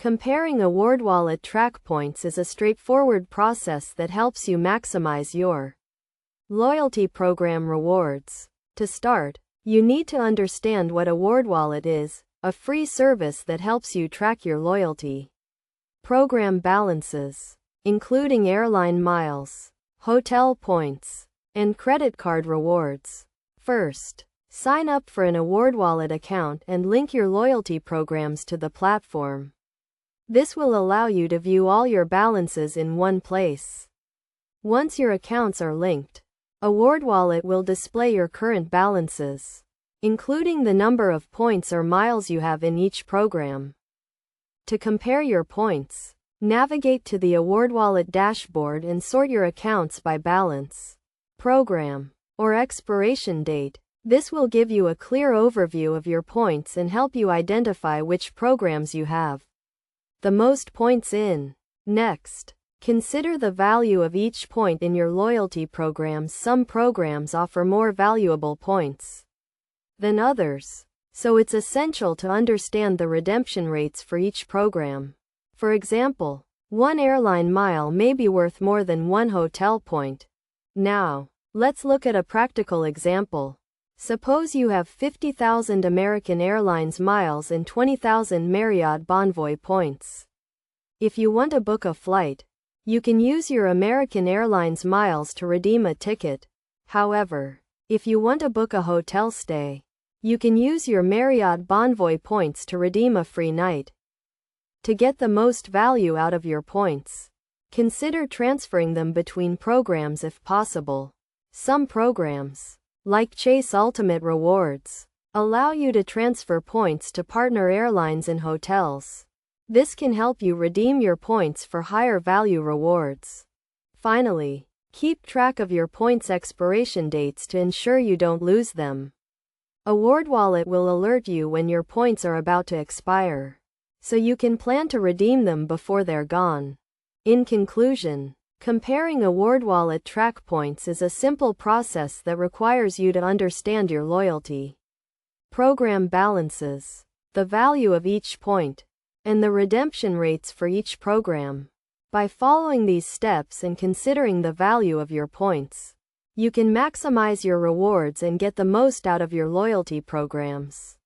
Comparing Awardwallet track points is a straightforward process that helps you maximize your loyalty program rewards. To start, you need to understand what Awardwallet is, a free service that helps you track your loyalty program balances, including airline miles, hotel points, and credit card rewards. First, sign up for an Awardwallet account and link your loyalty programs to the platform. This will allow you to view all your balances in one place. Once your accounts are linked, Awardwallet will display your current balances, including the number of points or miles you have in each program. To compare your points, navigate to the Awardwallet dashboard and sort your accounts by balance, program, or expiration date. This will give you a clear overview of your points and help you identify which programs you have the most points in. Next, consider the value of each point in your loyalty programs. Some programs offer more valuable points than others, so it's essential to understand the redemption rates for each program. For example, one airline mile may be worth more than one hotel point. Now, let's look at a practical example. Suppose you have 50,000 American Airlines miles and 20,000 Marriott Bonvoy points. If you want to book a flight, you can use your American Airlines miles to redeem a ticket. However, if you want to book a hotel stay, you can use your Marriott Bonvoy points to redeem a free night. To get the most value out of your points, consider transferring them between programs if possible. Some programs, like Chase Ultimate Rewards, allow you to transfer points to partner airlines and hotels. This can help you redeem your points for higher value rewards. Finally, keep track of your points' expiration dates to ensure you don't lose them. Awardwallet will alert you when your points are about to expire, so you can plan to redeem them before they're gone. In conclusion, comparing Awardwallet track points is a simple process that requires you to understand your loyalty program balances, the value of each point, and the redemption rates for each program. By following these steps and considering the value of your points, you can maximize your rewards and get the most out of your loyalty programs.